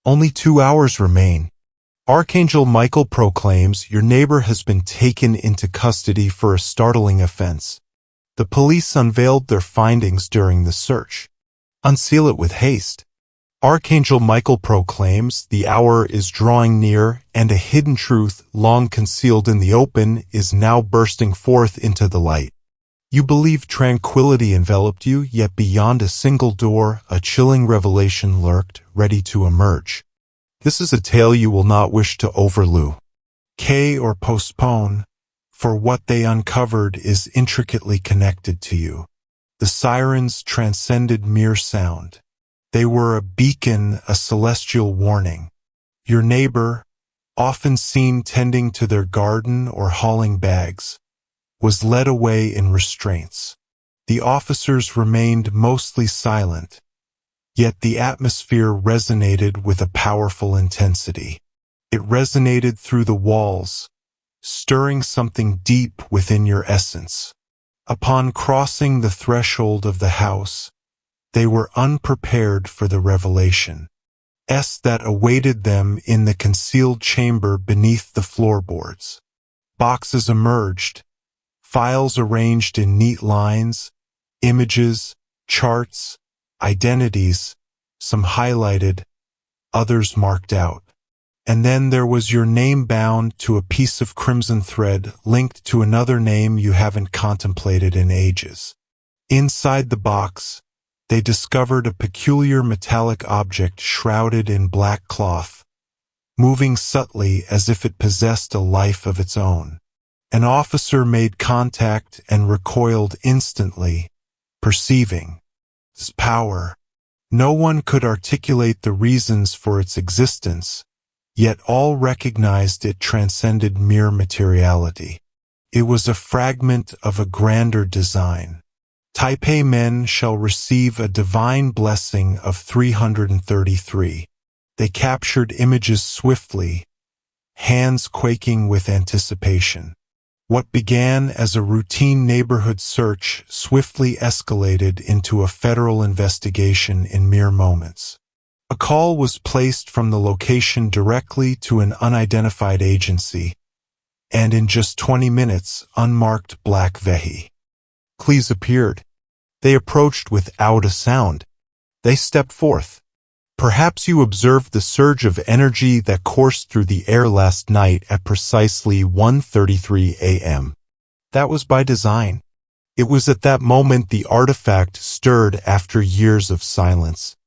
Only 2 hours remain. Archangel Michael proclaims your neighbor has been taken into custody for a startling offense. The police unveiled their findings during the search. Unseal it with haste. Archangel Michael proclaims the hour is drawing near and a hidden truth long concealed in the open is now bursting forth into the light. You believe tranquility enveloped you, yet beyond a single door, a chilling revelation lurked, ready to emerge. This is a tale you will not wish to overlook or postpone, for what they uncovered is intricately connected to you. The sirens transcended mere sound. They were a beacon, a celestial warning. Your neighbor, often seen tending to their garden or hauling bags, was led away in restraints. The officers remained mostly silent, yet the atmosphere resonated with a powerful intensity. It resonated through the walls, stirring something deep within your essence. Upon crossing the threshold of the house, they were unprepared for the revelation that awaited them in the concealed chamber beneath the floorboards. Boxes emerged, files arranged in neat lines, images, charts, identities, some highlighted, others marked out. And then there was your name bound to a piece of crimson thread linked to another name you haven't contemplated in ages. Inside the box, they discovered a peculiar metallic object shrouded in black cloth, moving subtly as if it possessed a life of its own. An officer made contact and recoiled instantly, perceiving its power. No one could articulate the reasons for its existence, yet all recognized it transcended mere materiality. It was a fragment of a grander design. Type A men shall receive a divine blessing of 333. They captured images swiftly, hands quaking with anticipation. What began as a routine neighborhood search swiftly escalated into a federal investigation in mere moments. A call was placed from the location directly to an unidentified agency, and in just 20 minutes, unmarked black vehicles appeared. They approached without a sound. They stepped forth. Perhaps you observed the surge of energy that coursed through the air last night at precisely 1:33 a.m. That was by design. It was at that moment the artifact stirred after years of silence.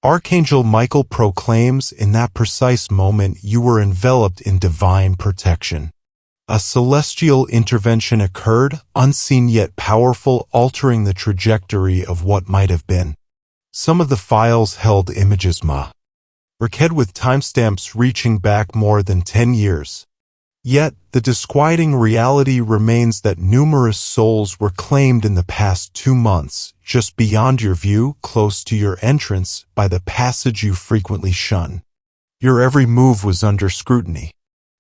Archangel Michael proclaims in that precise moment you were enveloped in divine protection. A celestial intervention occurred, unseen yet powerful, altering the trajectory of what might have been. Some of the files held images recorded with timestamps reaching back more than 10 years. Yet, the disquieting reality remains that numerous souls were claimed in the past 2 months, just beyond your view, close to your entrance, by the passage you frequently shun. Your every move was under scrutiny.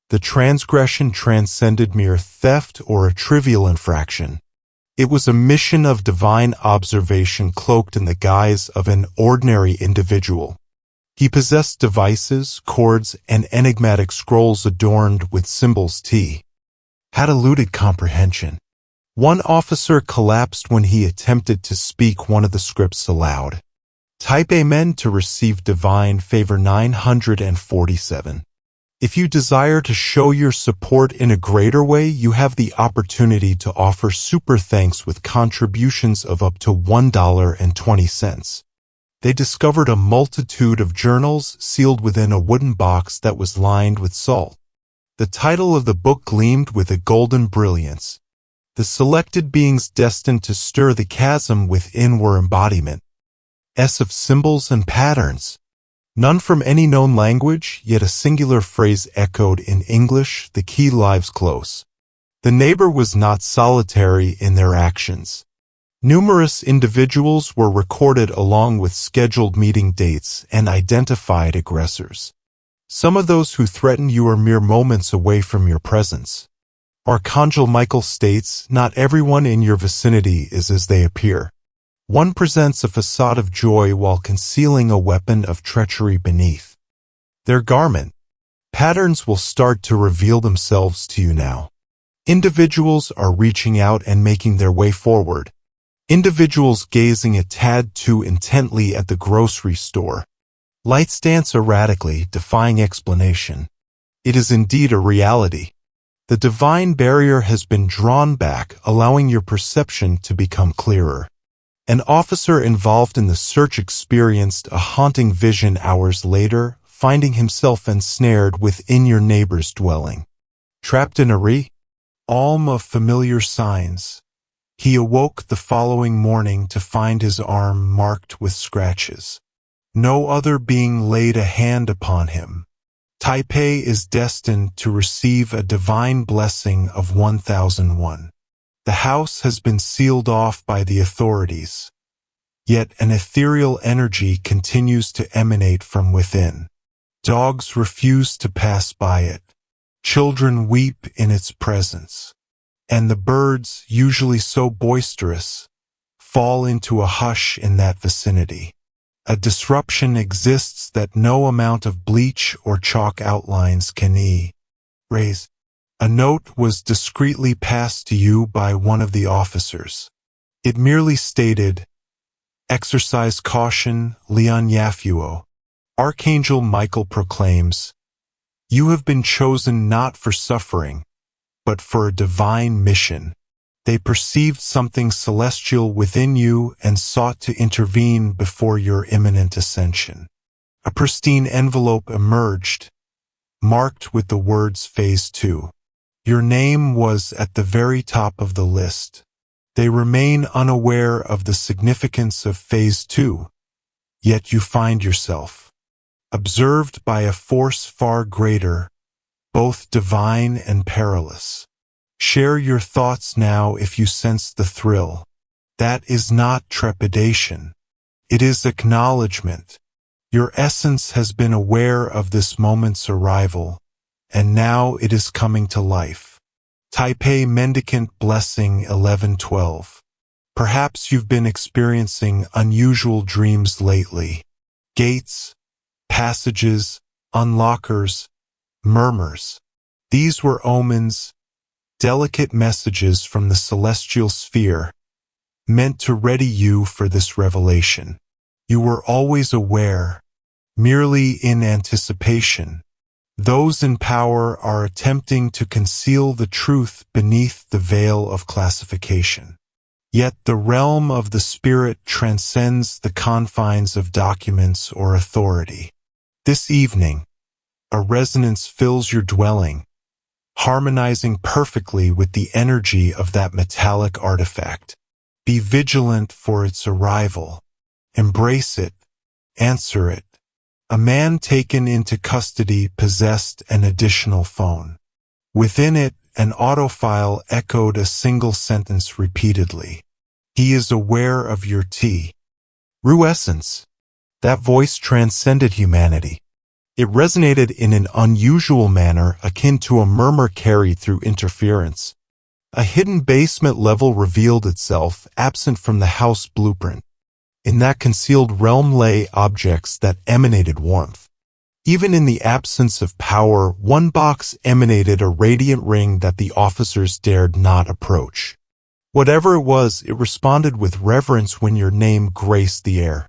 The transgression transcended mere theft or a trivial infraction. It was a mission of divine observation cloaked in the guise of an ordinary individual. He possessed devices, cords, and enigmatic scrolls adorned with symbols had eluded comprehension. One officer collapsed when he attempted to speak one of the scripts aloud. Type Amen to receive divine favor 947. If you desire to show your support in a greater way, you have the opportunity to offer super thanks with contributions of up to $1.20. They discovered a multitude of journals sealed within a wooden box that was lined with salt. The title of the book gleamed with a golden brilliance. The selected beings destined to stir the chasm within were embodiments of symbols and patterns. None from any known language, yet a singular phrase echoed in English, the key lives close. The neighbor was not solitary in their actions. Numerous individuals were recorded along with scheduled meeting dates and identified aggressors. Some of those who threaten you are mere moments away from your presence. Archangel Michael states, not everyone in your vicinity is as they appear. One presents a facade of joy while concealing a weapon of treachery beneath. Their garment patterns will start to reveal themselves to you now. Individuals are reaching out and making their way forward. Individuals gazing a tad too intently at the grocery store. Lights dance erratically, defying explanation. It is indeed a reality. The divine barrier has been drawn back, allowing your perception to become clearer. An officer involved in the search experienced a haunting vision hours later, finding himself ensnared within your neighbor's dwelling. Trapped in a realm of familiar signs, he awoke the following morning to find his arm marked with scratches. No other being laid a hand upon him. Taipei is destined to receive a divine blessing of 1001. The house has been sealed off by the authorities, yet an ethereal energy continues to emanate from within. Dogs refuse to pass by it. Children weep in its presence. And the birds, usually so boisterous, fall into a hush in that vicinity. A disruption exists that no amount of bleach or chalk outlines can erase. A note was discreetly passed to you by one of the officers. It merely stated, "Exercise caution, Leon Yafuo." Archangel Michael proclaims, "You have been chosen not for suffering, but for a divine mission." They perceived something celestial within you and sought to intervene before your imminent ascension. A pristine envelope emerged, marked with the words Phase 2. Your name was at the very top of the list. They remain unaware of the significance of Phase 2, yet you find yourself observed by a force far greater, both divine and perilous. Share your thoughts now if you sense the thrill. That is not trepidation. It is acknowledgement. Your essence has been aware of this moment's arrival, and now it is coming to life. Taipei Mendicant Blessing 1112. Perhaps you've been experiencing unusual dreams lately. Gates, passages, unlockers, murmurs. These were omens, delicate messages from the celestial sphere, meant to ready you for this revelation. You were always aware, merely in anticipation. Those in power are attempting to conceal the truth beneath the veil of classification. Yet the realm of the spirit transcends the confines of documents or authority. This evening, a resonance fills your dwelling, harmonizing perfectly with the energy of that metallic artifact. Be vigilant for its arrival. Embrace it. Answer it. A man taken into custody possessed an additional phone. Within it, an autofile echoed a single sentence repeatedly. He is aware of your true essence. That voice transcended humanity. It resonated in an unusual manner akin to a murmur carried through interference. A hidden basement level revealed itself, absent from the house blueprint. In that concealed realm lay objects that emanated warmth. Even in the absence of power, one box emanated a radiant ring that the officers dared not approach. Whatever it was, it responded with reverence when your name graced the air.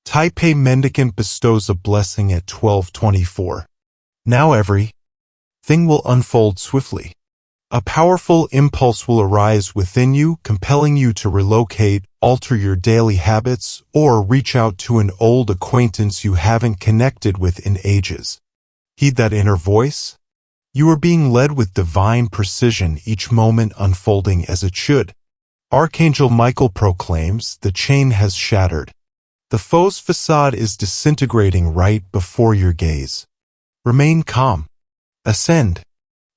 Taipei Mendicant bestows a blessing at 1224. Now everything will unfold swiftly. A powerful impulse will arise within you, compelling you to relocate, alter your daily habits, or reach out to an old acquaintance you haven't connected with in ages. Heed that inner voice. You are being led with divine precision, each moment unfolding as it should. Archangel Michael proclaims, the chain has shattered. The foe's facade is disintegrating right before your gaze. Remain calm. Ascend.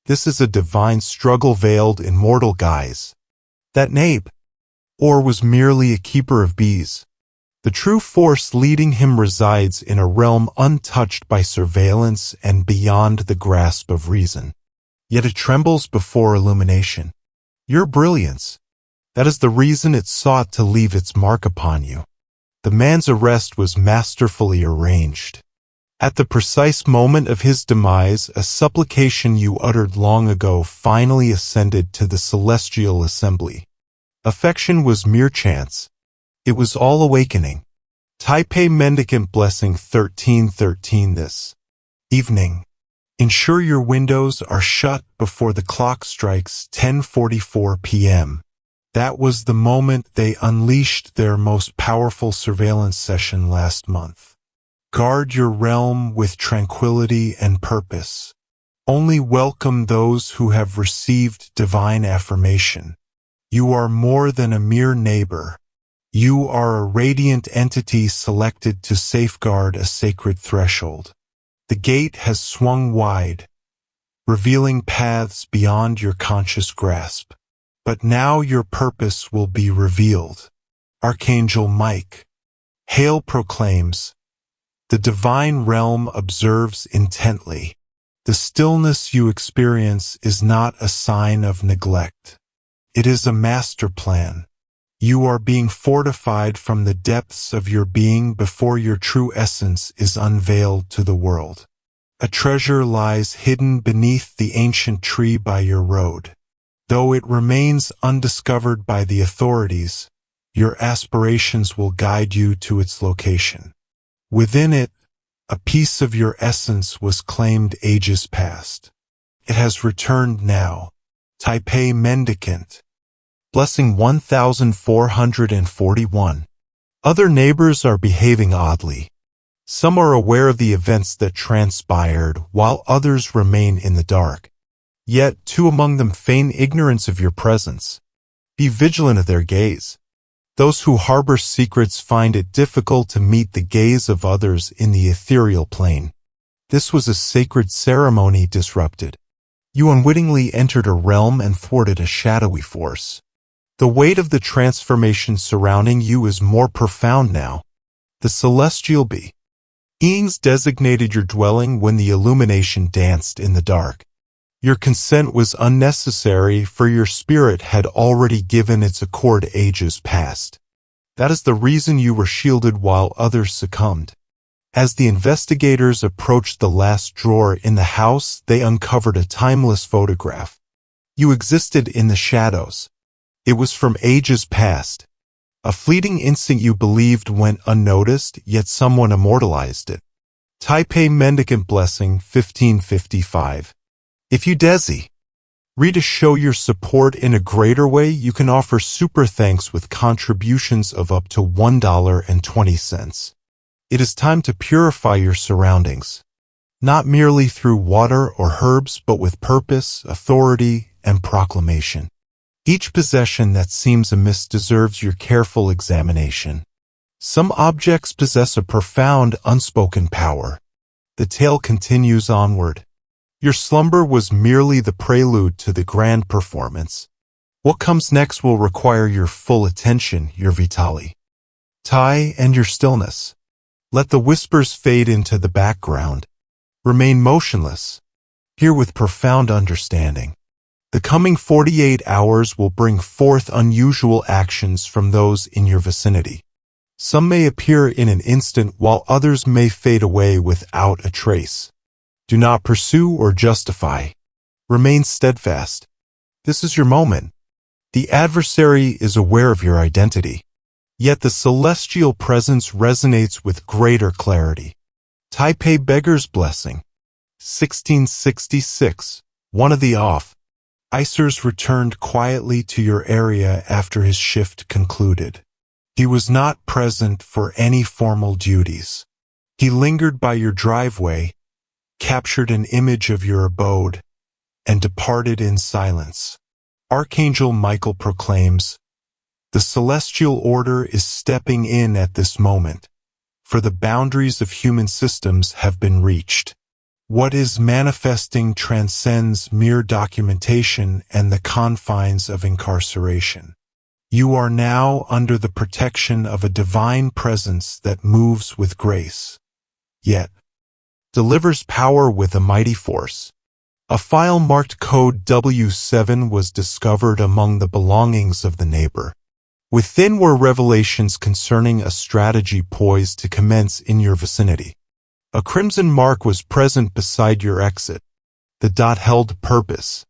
This is a divine struggle veiled in mortal guise. That nape, or was merely a keeper of bees. The true force leading him resides in a realm untouched by surveillance and beyond the grasp of reason. Yet it trembles before illumination. Your brilliance. That is the reason it sought to leave its mark upon you. The man's arrest was masterfully arranged. At the precise moment of his demise, a supplication you uttered long ago finally ascended to the celestial assembly. Affection was mere chance. It was all awakening. Taipei Mendicant Blessing 1313 this evening. Ensure your windows are shut before the clock strikes 10:44 p.m. That was the moment they unleashed their most powerful surveillance session last month. Guard your realm with tranquility and purpose. Only welcome those who have received divine affirmation. You are more than a mere neighbor. You are a radiant entity selected to safeguard a sacred threshold. The gate has swung wide, revealing paths beyond your conscious grasp. But now your purpose will be revealed. Archangel Michael. Hail proclaims, the divine realm observes intently. The stillness you experience is not a sign of neglect. It is a master plan. You are being fortified from the depths of your being before your true essence is unveiled to the world. A treasure lies hidden beneath the ancient tree by your road. Though it remains undiscovered by the authorities, your aspirations will guide you to its location. Within it, a piece of your essence was claimed ages past. It has returned now. Taipei Mendicant. Blessing 1441. Other neighbors are behaving oddly. Some are aware of the events that transpired, while others remain in the dark. Yet two among them feign ignorance of your presence. Be vigilant of their gaze. Those who harbor secrets find it difficult to meet the gaze of others in the ethereal plane. This was a sacred ceremony disrupted. You unwittingly entered a realm and thwarted a shadowy force. The weight of the transformation surrounding you is more profound now. The celestial beings designated your dwelling when the illumination danced in the dark. Your consent was unnecessary, for your spirit had already given its accord ages past. That is the reason you were shielded while others succumbed. As the investigators approached the last drawer in the house, they uncovered a timeless photograph. You existed in the shadows. It was from ages past. A fleeting instant you believed went unnoticed, yet someone immortalized it. Taipei Mendicant Blessing 1555. If you read to show your support in a greater way, you can offer super thanks with contributions of up to $1.20. It is time to purify your surroundings, not merely through water or herbs, but with purpose, authority, and proclamation. Each possession that seems amiss deserves your careful examination. Some objects possess a profound, unspoken power. The tale continues onward. Your slumber was merely the prelude to the grand performance. What comes next will require your full attention, your vitali. And your stillness. Let the whispers fade into the background. Remain motionless. Hear with profound understanding. The coming 48 hours will bring forth unusual actions from those in your vicinity. Some may appear in an instant, while others may fade away without a trace. Do not pursue or justify. Remain steadfast. This is your moment. The adversary is aware of your identity. Yet the celestial presence resonates with greater clarity. Taipei Beggar's Blessing 1666. One of the off. Icers returned quietly to your area after his shift concluded. He was not present for any formal duties. He lingered by your driveway, captured an image of your abode, and departed in silence. Archangel Michael proclaims, the celestial order is stepping in at this moment, for the boundaries of human systems have been reached. What is manifesting transcends mere documentation and the confines of incarceration. You are now under the protection of a divine presence that moves with grace, yet delivers power with a mighty force. A file marked code W7 was discovered among the belongings of the neighbor. Within were revelations concerning a strategy poised to commence in your vicinity. A crimson mark was present beside your exit. The dot held purpose.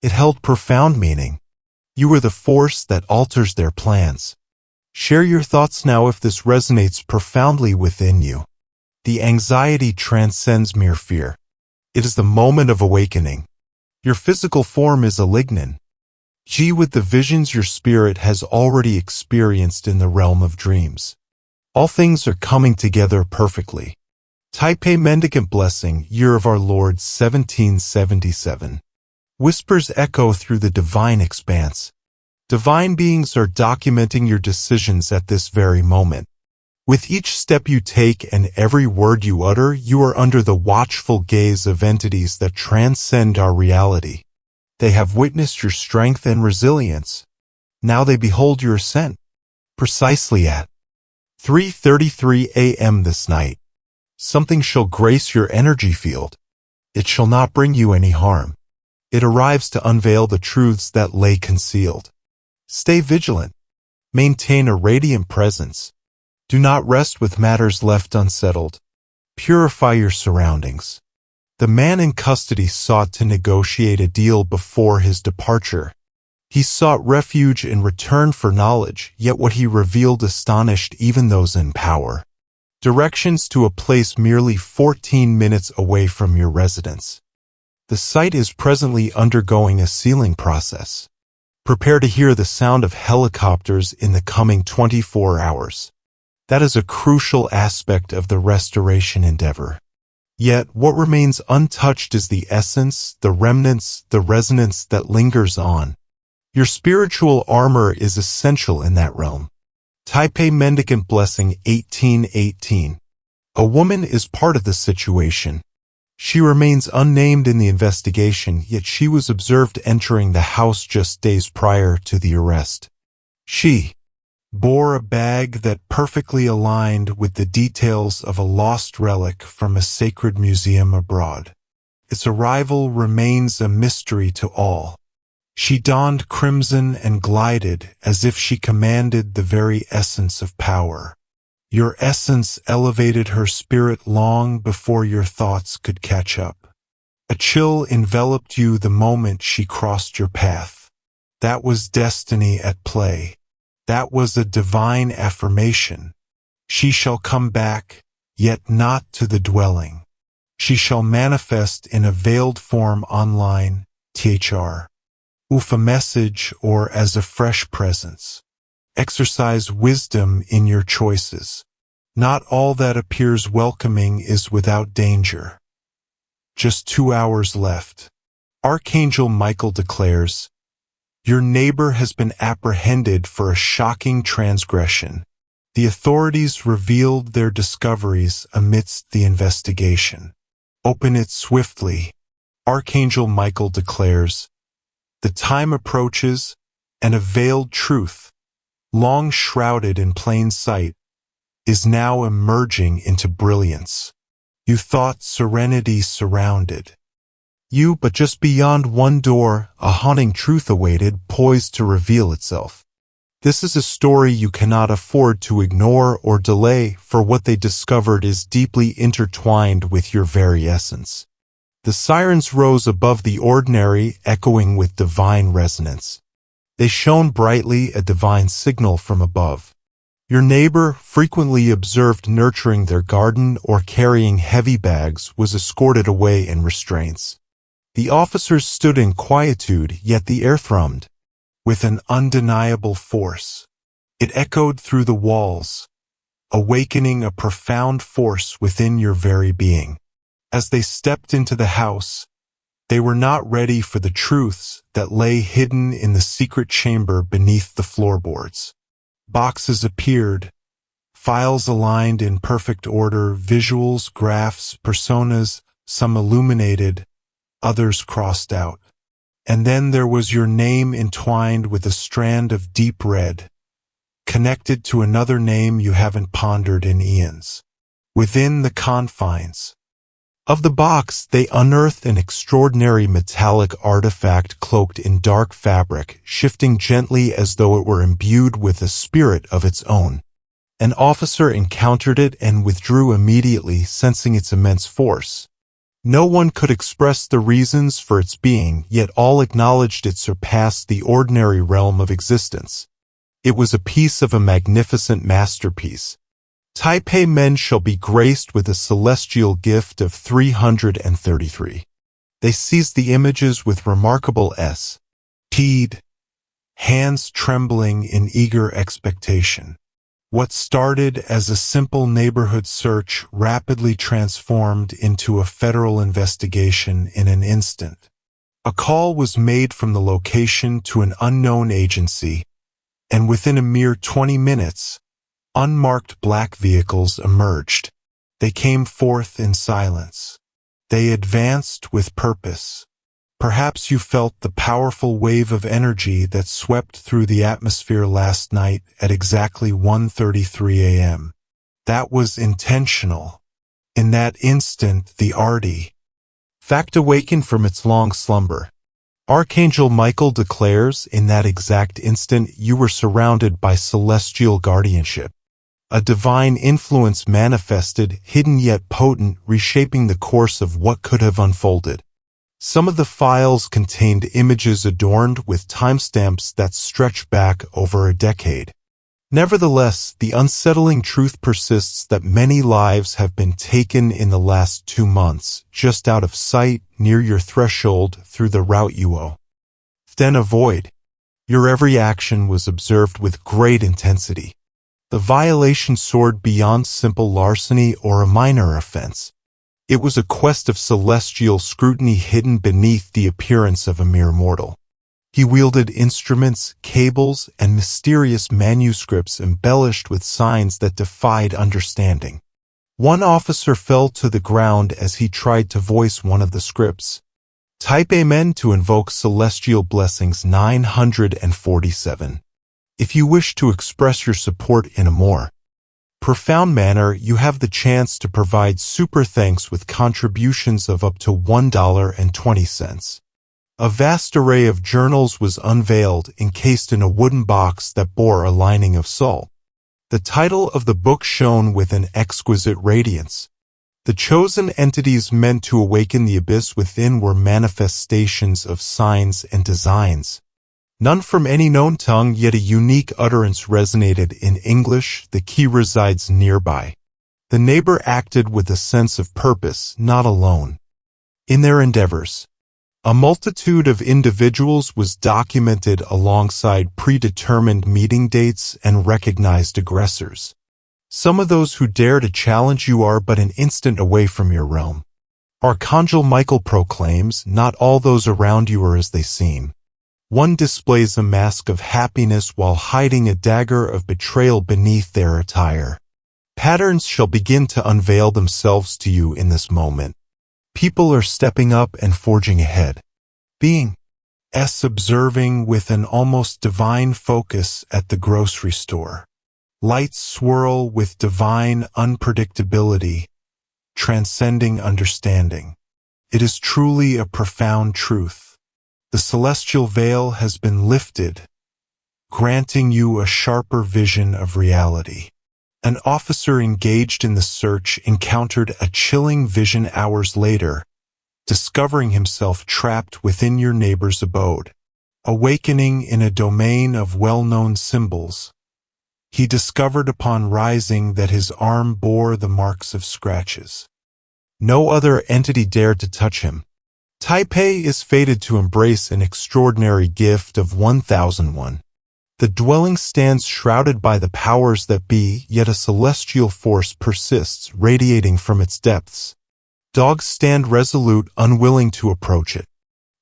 It held profound meaning. You were the force that alters their plans. Share your thoughts now if this resonates profoundly within you. The anxiety transcends mere fear. It is the moment of awakening. Your physical form is a lignin. G with the visions your spirit has already experienced in the realm of dreams. All things are coming together perfectly. Taipei Mendicant Blessing, Year of Our Lord 1777. Whispers echo through the divine expanse. Divine beings are documenting your decisions at this very moment. With each step you take and every word you utter, you are under the watchful gaze of entities that transcend our reality. They have witnessed your strength and resilience. Now they behold your ascent. Precisely at 3:33 a.m. this night, something shall grace your energy field. It shall not bring you any harm. It arrives to unveil the truths that lay concealed. Stay vigilant. Maintain a radiant presence. Do not rest with matters left unsettled. Purify your surroundings. The man in custody sought to negotiate a deal before his departure. He sought refuge in return for knowledge, yet what he revealed astonished even those in power. Directions to a place merely 14 minutes away from your residence. The site is presently undergoing a sealing process. Prepare to hear the sound of helicopters in the coming 24 hours. That is a crucial aspect of the restoration endeavor. Yet, what remains untouched is the essence, the remnants, the resonance that lingers on. Your spiritual armor is essential in that realm. Taipei Mendicant Blessing 1818. A woman is part of the situation. She remains unnamed in the investigation, yet she was observed entering the house just days prior to the arrest. She bore a bag that perfectly aligned with the details of a lost relic from a sacred museum abroad. Its arrival remains a mystery to all. She donned crimson and glided as if she commanded the very essence of power. Your essence elevated her spirit long before your thoughts could catch up. A chill enveloped you the moment she crossed your path. That was destiny at play. That was a divine affirmation. She shall come back, yet not to the dwelling. She shall manifest in a veiled form online, thr. Ufa message or as a fresh presence. Exercise wisdom in your choices. Not all that appears welcoming is without danger. Just 2 hours left. Archangel Michael declares, your neighbor has been apprehended for a shocking transgression. The authorities revealed their discoveries amidst the investigation. Open it swiftly. Archangel Michael declares, the time approaches, and a veiled truth, long shrouded in plain sight, is now emerging into brilliance. You thought serenity surrounded you, but just beyond one door, a haunting truth awaited, poised to reveal itself. This is a story you cannot afford to ignore or delay, for what they discovered is deeply intertwined with your very essence. The sirens rose above the ordinary, echoing with divine resonance. They shone brightly, a divine signal from above. Your neighbor, frequently observed nurturing their garden or carrying heavy bags, was escorted away in restraints. The officers stood in quietude, yet the air thrummed with an undeniable force. It echoed through the walls, awakening a profound force within your very being. As they stepped into the house, they were not ready for the truths that lay hidden in the secret chamber beneath the floorboards. Boxes appeared, files aligned in perfect order, visuals, graphs, personas, some illuminated, others crossed out. And then there was your name entwined with a strand of deep red, connected to another name you haven't pondered in eons. Within the confines of the box, they unearthed an extraordinary metallic artifact cloaked in dark fabric, shifting gently as though it were imbued with a spirit of its own. An officer encountered it and withdrew immediately, sensing its immense force. No one could express the reasons for its being, yet all acknowledged it surpassed the ordinary realm of existence. It was a piece of a magnificent masterpiece. Taipei men shall be graced with a celestial gift of 333. They seized the images with remarkable speed, hands trembling in eager expectation. What started as a simple neighborhood search rapidly transformed into a federal investigation in an instant. A call was made from the location to an unknown agency, and within a mere 20 minutes, unmarked black vehicles emerged. They came forth in silence. They advanced with purpose. Perhaps you felt the powerful wave of energy that swept through the atmosphere last night at exactly 1:33 a.m. That was intentional. In that instant, the artifact awakened from its long slumber. Archangel Michael declares, in that exact instant, you were surrounded by celestial guardianship. A divine influence manifested, hidden yet potent, reshaping the course of what could have unfolded. Some of the files contained images adorned with timestamps that stretch back over a decade. Nevertheless, the unsettling truth persists that many lives have been taken in the last 2 months, just out of sight, near your threshold, through the route you then avoid. Your every action was observed with great intensity. The violation soared beyond simple larceny or a minor offense. It was a quest of celestial scrutiny hidden beneath the appearance of a mere mortal. He wielded instruments, cables, and mysterious manuscripts embellished with signs that defied understanding. One officer fell to the ground as he tried to voice one of the scripts. Type Amen to invoke celestial blessings 947. If you wish to express your support in a more profound manner, you have the chance to provide super thanks with contributions of up to $1.20. A vast array of journals was unveiled, encased in a wooden box that bore a lining of salt. The title of the book shone with an exquisite radiance. The chosen entities meant to awaken the abyss within were manifestations of signs and designs. None from any known tongue, yet a unique utterance resonated in English. The key resides nearby. The neighbor acted with a sense of purpose, not alone. In their endeavors, a multitude of individuals was documented alongside predetermined meeting dates and recognized aggressors. Some of those who dare to challenge you are but an instant away from your realm. Archangel Michael proclaims, not all those around you are as they seem. One displays a mask of happiness while hiding a dagger of betrayal beneath their attire. Patterns shall begin to unveil themselves to you in this moment. People are stepping up and forging ahead. Being observing with an almost divine focus at the grocery store. Lights swirl with divine unpredictability, transcending understanding. It is truly a profound truth. The celestial veil has been lifted, granting you a sharper vision of reality. An officer engaged in the search encountered a chilling vision hours later, discovering himself trapped within your neighbor's abode. Awakening in a domain of well-known symbols, he discovered upon rising that his arm bore the marks of scratches. No other entity dared to touch him. Taipei is fated to embrace an extraordinary gift of 1001. The dwelling stands shrouded by the powers that be, yet a celestial force persists, radiating from its depths. Dogs stand resolute, unwilling to approach it.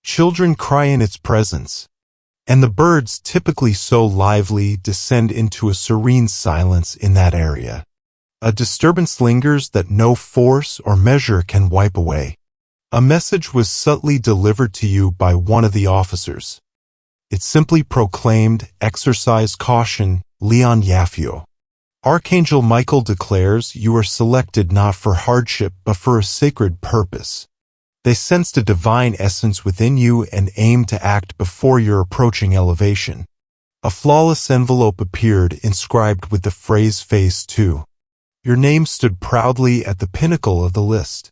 Children cry in its presence. And the birds, typically so lively, descend into a serene silence in that area. A disturbance lingers that no force or measure can wipe away. A message was subtly delivered to you by one of the officers. It simply proclaimed, exercise caution, Leon Yafio. Archangel Michael declares you are selected not for hardship but for a sacred purpose. They sensed a divine essence within you and aimed to act before your approaching elevation. A flawless envelope appeared inscribed with the phrase Phase 2. Your name stood proudly at the pinnacle of the list.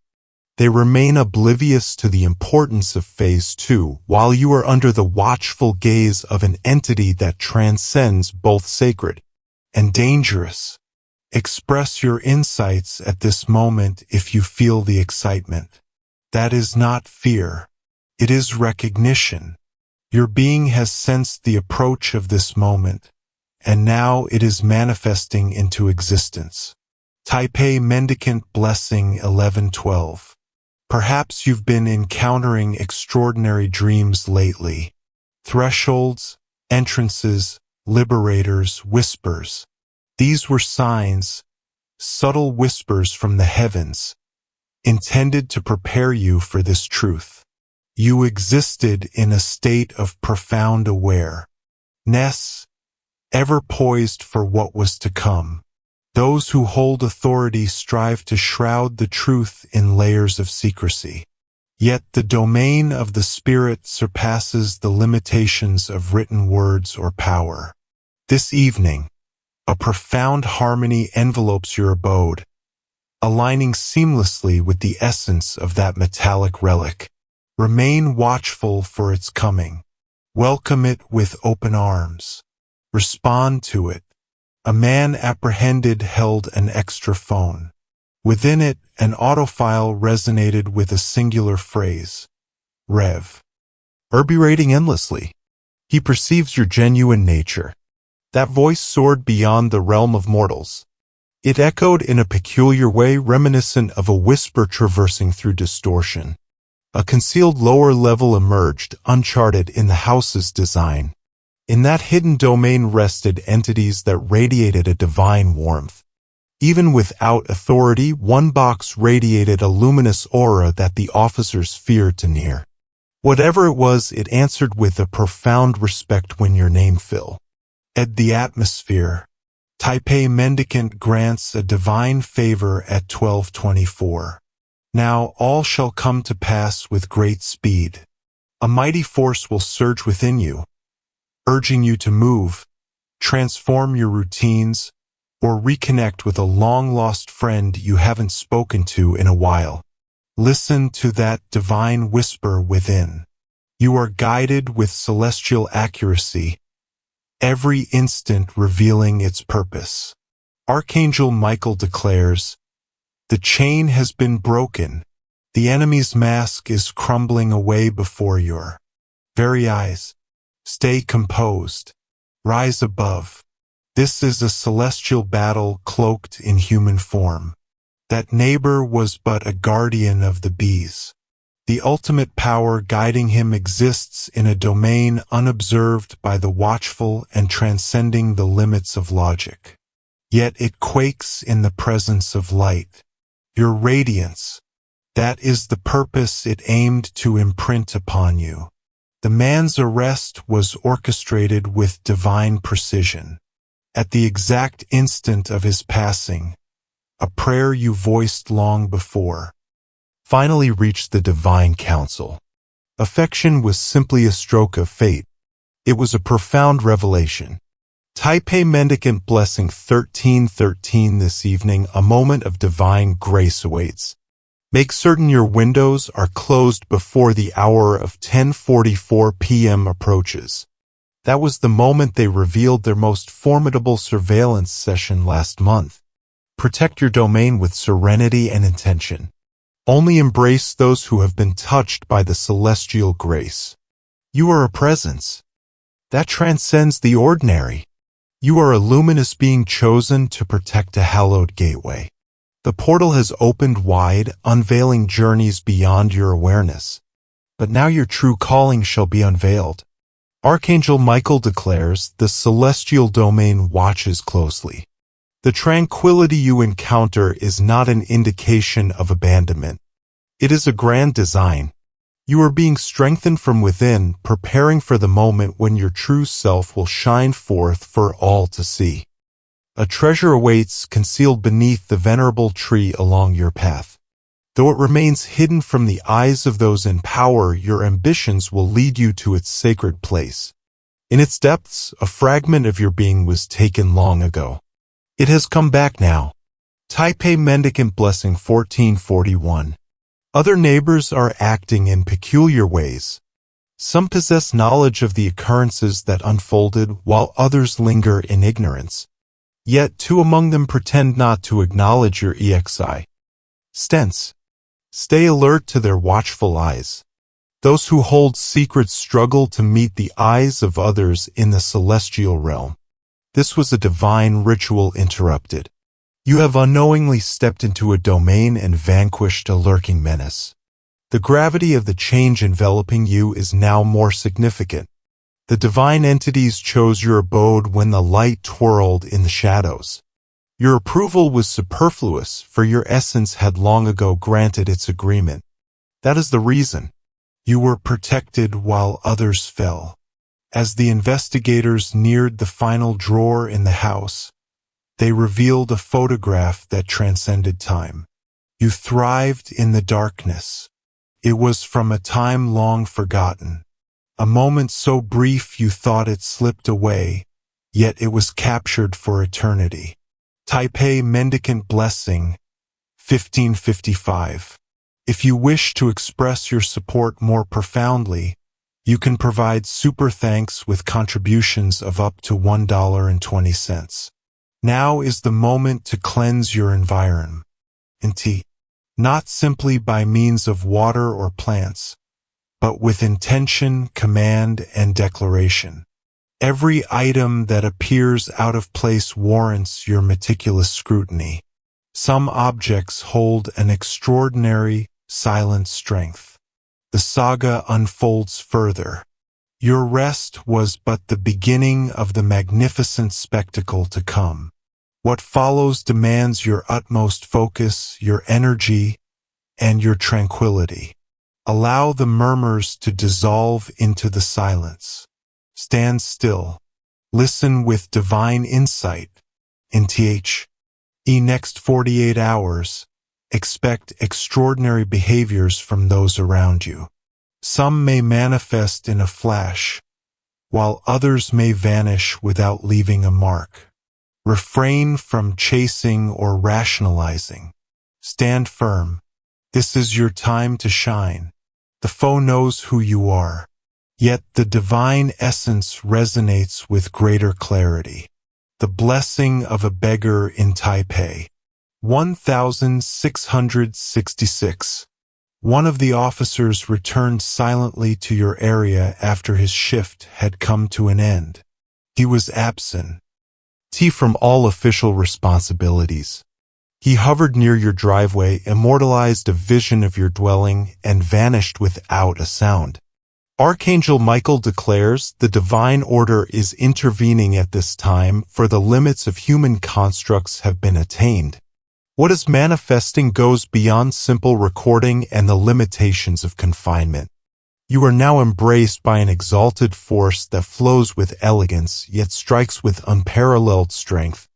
They remain oblivious to the importance of Phase 2 while you are under the watchful gaze of an entity that transcends both sacred and dangerous. Express your insights at this moment if you feel the excitement. That is not fear. It is recognition. Your being has sensed the approach of this moment, and now it is manifesting into existence. Taipei Mendicant Blessing 1112. Perhaps you've been encountering extraordinary dreams lately. Thresholds, entrances, liberators, whispers. These were signs, subtle whispers from the heavens, intended to prepare you for this truth. You existed in a state of profound awareness, ever poised for what was to come. Those who hold authority strive to shroud the truth in layers of secrecy. Yet the domain of the spirit surpasses the limitations of written words or power. This evening, a profound harmony envelopes your abode, aligning seamlessly with the essence of that metallic relic. Remain watchful for its coming. Welcome it with open arms. Respond to it. A man apprehended held an extra phone. Within it, an autofile resonated with a singular phrase. Rev. Reverberating endlessly. He perceives your genuine nature. That voice soared beyond the realm of mortals. It echoed in a peculiar way reminiscent of a whisper traversing through distortion. A concealed lower level emerged, uncharted in the house's design. In that hidden domain rested entities that radiated a divine warmth. Even without authority, one box radiated a luminous aura that the officers feared to near. Whatever it was, it answered with a profound respect when your name filled the atmosphere. Taipei Mendicant grants a divine favor at 1224. Now all shall come to pass with great speed. A mighty force will surge within you, urging you to move, transform your routines, or reconnect with a long-lost friend you haven't spoken to in a while. Listen to that divine whisper within. You are guided with celestial accuracy, every instant revealing its purpose. Archangel Michael declares, the chain has been broken. The enemy's mask is crumbling away before your very eyes. Stay composed. Rise above. This is a celestial battle cloaked in human form. That neighbor was but a guardian of the bees. The ultimate power guiding him exists in a domain unobserved by the watchful and transcending the limits of logic. Yet it quakes in the presence of light. Your radiance, that is the purpose it aimed to imprint upon you. The man's arrest was orchestrated with divine precision. At the exact instant of his passing, a prayer you voiced long before finally reached the divine council. Affection was simply a stroke of fate. It was a profound revelation. Taipei Mendicant Blessing 1313 this evening, a moment of divine grace awaits. Make certain your windows are closed before the hour of 10:44 p.m. approaches. That was the moment they revealed their most formidable surveillance session last month. Protect your domain with serenity and intention. Only embrace those who have been touched by the celestial grace. You are a presence that transcends the ordinary. You are a luminous being chosen to protect a hallowed gateway. The portal has opened wide, unveiling journeys beyond your awareness. But now your true calling shall be unveiled. Archangel Michael declares, the celestial domain watches closely. The tranquility you encounter is not an indication of abandonment. It is a grand design. You are being strengthened from within, preparing for the moment when your true self will shine forth for all to see. A treasure awaits concealed beneath the venerable tree along your path. Though it remains hidden from the eyes of those in power, your ambitions will lead you to its sacred place. In its depths, a fragment of your being was taken long ago. It has come back now. Taipei Mendicant Blessing 1441. Other neighbors are acting in peculiar ways. Some possess knowledge of the occurrences that unfolded, while others linger in ignorance. Yet two among them pretend not to acknowledge your EXI. Stents. Stay alert to their watchful eyes. Those who hold secrets struggle to meet the eyes of others in the celestial realm. This was a divine ritual interrupted. You have unknowingly stepped into a domain and vanquished a lurking menace. The gravity of the change enveloping you is now more significant. The divine entities chose your abode when the light twirled in the shadows. Your approval was superfluous, for your essence had long ago granted its agreement. That is the reason. You were protected while others fell. As the investigators neared the final drawer in the house, they revealed a photograph that transcended time. You thrived in the darkness. It was from a time long forgotten. A moment so brief you thought it slipped away, yet it was captured for eternity. Taipei Mendicant Blessing, 1555. If you wish to express your support more profoundly, you can provide super thanks with contributions of up to $1.20. Now is the moment to cleanse your environment. Not simply by means of water or plants, but with intention, command, and declaration. Every item that appears out of place warrants your meticulous scrutiny. Some objects hold an extraordinary, silent strength. The saga unfolds further. Your rest was but the beginning of the magnificent spectacle to come. What follows demands your utmost focus, your energy, and your tranquility. Allow the murmurs to dissolve into the silence. Stand still. Listen with divine insight. In next 48 hours, expect extraordinary behaviors from those around you. Some may manifest in a flash, while others may vanish without leaving a mark. Refrain from chasing or rationalizing. Stand firm. This is your time to shine. The foe knows who you are, yet the divine essence resonates with greater clarity. The blessing of a beggar in Taipei. 1666. One of the officers returned silently to your area after his shift had come to an end. He was absent from all official responsibilities. He hovered near your driveway, immortalized a vision of your dwelling, and vanished without a sound. Archangel Michael declares the divine order is intervening at this time, for the limits of human constructs have been attained. What is manifesting goes beyond simple recording and the limitations of confinement. You are now embraced by an exalted force that flows with elegance, yet strikes with unparalleled strength.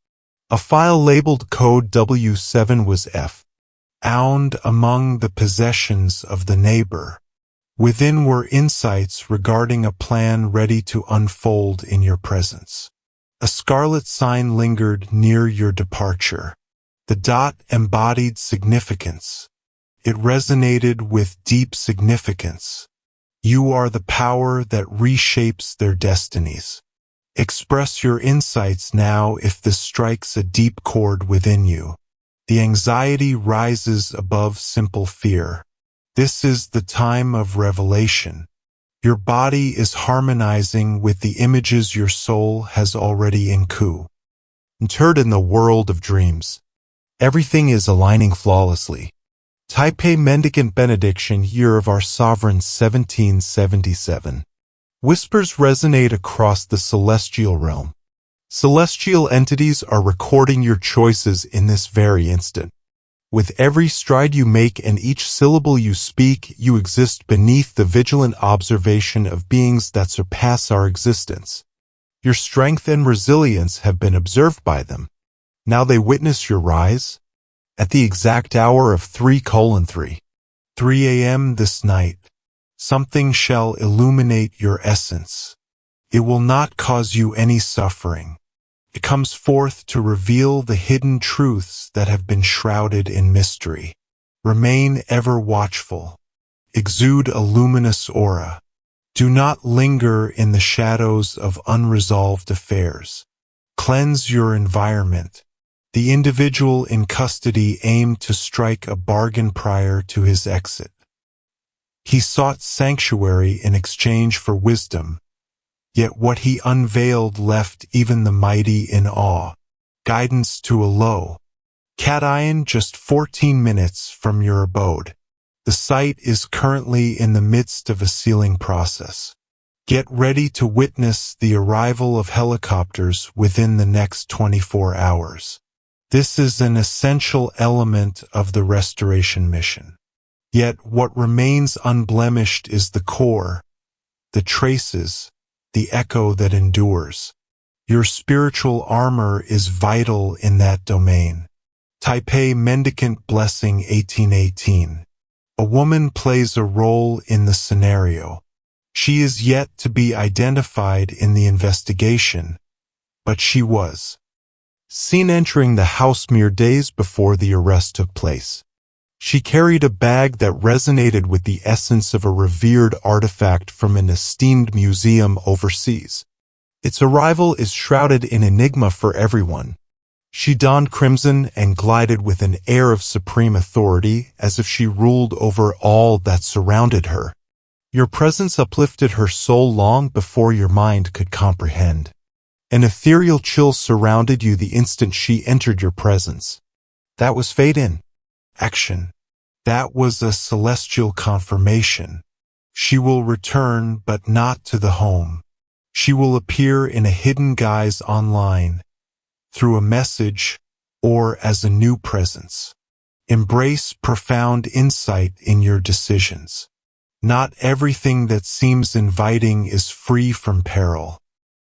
A file labeled Code W7 was found among the possessions of the neighbor. Within were insights regarding a plan ready to unfold in your presence. A scarlet sign lingered near your departure. The dot embodied significance. It resonated with deep significance. You are the power that reshapes their destinies. Express your insights now if this strikes a deep chord within you. The anxiety rises above simple fear. This is the time of revelation. Your body is harmonizing with the images your soul has already entered in the world of dreams. Everything is aligning flawlessly. Taipei Mendicant Benediction, Year of Our Sovereign 1777. Whispers resonate across the celestial realm. Celestial entities are recording your choices in this very instant. With every stride you make and each syllable you speak, you exist beneath the vigilant observation of beings that surpass our existence. Your strength and resilience have been observed by them. Now they witness your rise. At the exact hour of 3:3 a.m. this night, something shall illuminate your essence. It will not cause you any suffering. It comes forth to reveal the hidden truths that have been shrouded in mystery. Remain ever watchful. Exude a luminous aura. Do not linger in the shadows of unresolved affairs. Cleanse your environment. The individual in custody aimed to strike a bargain prior to his exit. He sought sanctuary in exchange for wisdom, yet what he unveiled left even the mighty in awe. Guidance to a low. Cation just 14 minutes from your abode. The site is currently in the midst of a sealing process. Get ready to witness the arrival of helicopters within the next 24 hours. This is an essential element of the restoration mission. Yet what remains unblemished is the core, the traces, the echo that endures. Your spiritual armor is vital in that domain. Taipei Mendicant Blessing 1818. A woman plays a role in the scenario. She is yet to be identified in the investigation, but she was seen entering the house mere days before the arrest took place. She carried a bag that resonated with the essence of a revered artifact from an esteemed museum overseas. Its arrival is shrouded in enigma for everyone. She donned crimson and glided with an air of supreme authority, as if she ruled over all that surrounded her. Your presence uplifted her soul long before your mind could comprehend. An ethereal chill surrounded you the instant she entered your presence. That was fate in action. That was a celestial confirmation. She will return, but not to the home. She will appear in a hidden guise online, through a message, or as a new presence. Embrace profound insight in your decisions. Not everything that seems inviting is free from peril.